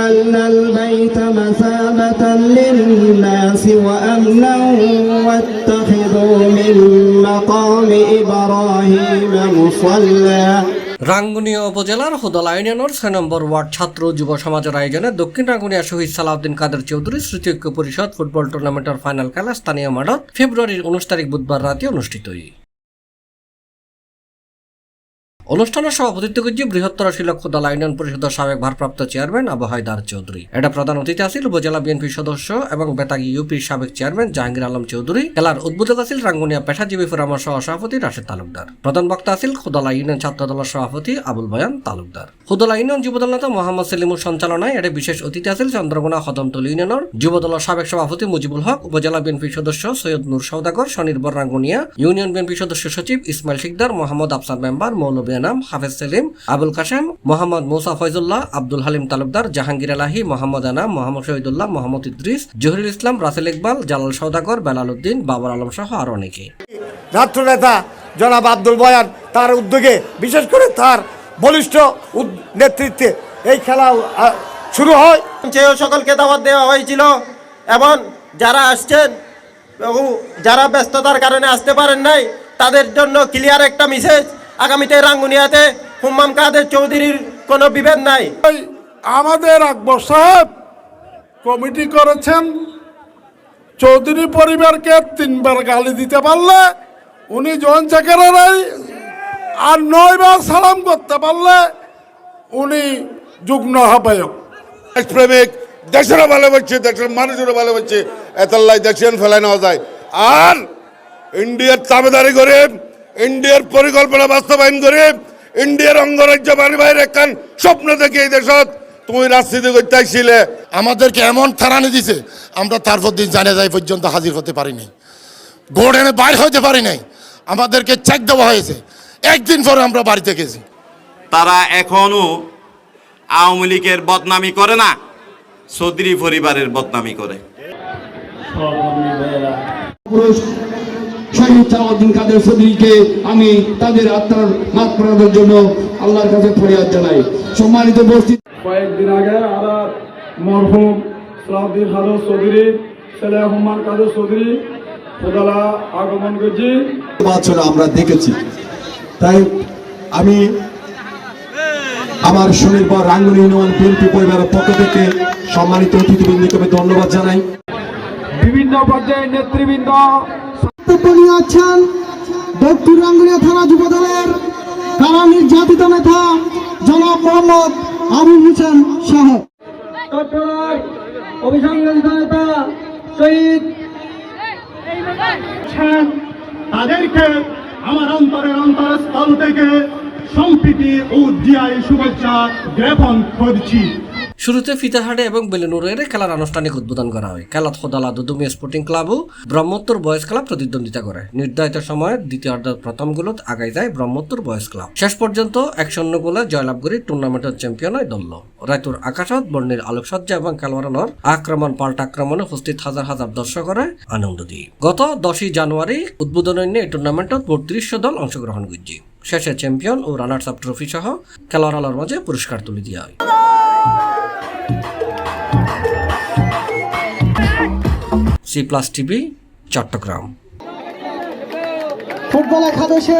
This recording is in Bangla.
وجعلنا البيت مثابة للناس وأمنا واتخذوا من مقام إبراهيم مصلى। রাঙ্গুনিয়া উপজেলার হুদলা ইউনিয়নের ৬ নম্বর ওয়ার্ড ছাত্র যুব সমাজের আয়োজনে দক্ষিণ রাঙ্গুনিয়া শহীদ সালাউদ্দিন কাদের চৌধুরী স্মৃতি ঐক্য পরিষদ ফুটবল টুর্নামেন্টের ফাইনাল খেলা স্থানীয় মাঠত ফেব্রুয়ারির ১৯ তারিখ বুধবার রাতে অনুষ্ঠিত হয়। অনুষ্ঠানের সভাপতিত্ব করছে বৃহত্তর শিলক হুদলা ইউনিয়ন পরিষদের সাবেক ভারপ্রাপ্ত চেয়ারম্যান আবু হায়দার চৌধুরী। এটা প্রধান অতিথি আছিল উপজেলা বিএনপির সদস্য এবং বেতাগী ইউপির সাবেক চেয়ারম্যান জাহাঙ্গীর আলম চৌধুরী। খেলার উদ্বোধক আছিল রাঙ্গুনিয়া পেশাজীবী ফোরামের সভাপতি রাশেদ তালুকদার। প্রধান বক্তা আছিল হুদলা ইউনিয়ন ছাত্র দলের সভাপতি আবুল বয়ান তালুকদার। হুদলা ইউনিয়ন যুবদল নেতা মোহাম্মদ সেলিমুর সঞ্চালনায় এটা বিশেষ অতিথি আছিল চন্দ্রকোনা কদমতলী ইউনিয়নের যুবদলের সাবেক সভাপতি মুজিবুল হক, উপজেলা বিএনপির সদস্য সৈয়দ নূর সওদাগর, স্বনির্ভর রাঙ্গুনিয়া ইউনিয়ন বিএনপির সদস্য সচিব ইসমাইল শিকদার, মোহাম্মদ আফসার মেম্বার, মৌলভী আনাম, হাফেজ সেলিম, আবুল কাশেম, মোহাম্মদ মুসা ফয়জুল্লাহ, আব্দুল হালিম তালুকদার, জাহাঙ্গীর এলাহি, মোহাম্মদ আনাম, মোহাম্মদ শহীদুল্লাহ, মোহাম্মদ ইদ্রিস, জহিরুল ইসলাম, রাসেল ইকবাল, জালাল সওদাগর, বেলাল উদ্দিন, বাবর আলম সহ আরো অনেকে। ছাত্র নেতা জনাব আব্দুল বয়ান তার উদ্যোগে, বিশেষ করে তার বলিষ্ঠ নেতৃত্বে এই খেলা শুরু হয়। সকলকে দাওয়াত দেওয়া হয়েছিল এবং যারা আসছেন যারা ব্যস্ততার কারণে আসতে পারেন নাই তাদের জন্য ক্লিয়ার একটা মেসেজ, আগামীতে রাঙ্গুনিয়াতে হুম্মাম কাদের চৌধুরীর কোনো বিভেদ নাই। আমাদের আকবর সাহেব কমিটি করেছেন, চৌধুরী পরিবারকে 3 বার গালি দিতে পারলে উনি জয়েন্ট সেক্রেটারি, আর 9 বার সালাম করতে পারলে উনি যুগ্ম আহ্বায়ক। দেশপ্রেমিক, দেশেরও ভালোবাসছে, দেশের মানুষেরও ভালোবাসছে, এতাল্লাই দেশিয়ান ফেলাই নেওয়া যায়। আর ইন্ডিয়ার তাবেদারি করে, ইন্ডিয়ার পরিকল্পনা বাস্তবায়ন করে, ইন্ডিয়ার অঙ্গরাজ্য বাইরে একখান স্বপ্ন দেখে এই দেশত তুমি রাজনীতি করতে আইছিলে। আমাদেরকে এমন থারানি দিছে, আমরা তারপর দিন জানে যাই পর্যন্ত হাজির হতে পারি নাই, গোডেনে বাইর হতে পারি নাই, আমাদেরকে চেক দেওয়া হয়েছে, একদিন পরে আমরা বাড়িতে গেছি। তারা এখনো আওয়ামী লীগের বদনামি করে না, চৌধুরী পরিবারের বদনামি করে। শহীদ সালাউদ্দিন কাদের চৌধুরীকে আমি তাদের আত্মার মাগফিরাতের জন্য আল্লাহর কাছে ফরিয়াদ জানাই। সম্মানিত উপস্থিত, কয়েকদিন আগে আমরা মরহুম সালাউদ্দিন কাদের চৌধুরী ছেলে হুম্মান কাদের চৌধুরী হুদলা আগমন করছি বছর আমরা দেখেছি। তাই আমি আমার স্বনির্ভর রাঙ্গুনি ইউনিয়ন বিএনপি পরিবারের পক্ষ থেকে সম্মানিত অতিথিবৃন্দকে ধন্যবাদ জানাই। বিভিন্ন পর্যায়ের নেতৃবৃন্দ আছেন দক্ষিণ রাঙ্গুনিয়া থানা যুবদলের কারা নির্যাতিত নেতা জনাব মোহাম্মদ আবুল হোসেন সাহেব, অভিসংবাদিত নেতা শহীদ, তাদেরকে আমার অন্তরস্থল থেকে সম্প্রীতি ও জিয়াই শুভেচ্ছা জ্ঞাপন করছি। শুরুতে ফিতাহাটে এবং বেলেনুরের খেলার আনুষ্ঠানিক উদ্বোধন করা হয়। খেলাত হুদলা দুদুমি স্পোর্টিং ক্লাব ও ব্রহ্মোত্তর বয়েজ ক্লাব প্রতিদ্বন্দ্বিতা করে। নির্ধারিত সময়ে দ্বিতীয়ার্ধের প্রথম গোলত আগাই যায় ব্রহ্মোত্তর বয়েজ ক্লাব। শেষ পর্যন্ত 1-0 গোলে জয়লাভ করে টুর্নামেন্টের চ্যাম্পিয়ন হয় দল। রায়তুর আকাশত বর্ণির আলোকসজ্জা এবং খেলোয়াড়ের আক্রমণ পাল্টা আক্রমণে উপস্থিত হাজার হাজার দর্শকরা আনন্দ দিয়ে। গত 10 জানুয়ারি উদ্বোধন এই টুর্নামেন্টত মোট 30 দল অংশগ্রহণ করছে। শেষে চ্যাম্পিয়ন ও রানার্স আপ ট্রফি সহ খেলোয়াড়ের মাঝে পুরস্কার তুলে দেওয়া হয়। C+ TV Chittagong. ফুটবল একাদশে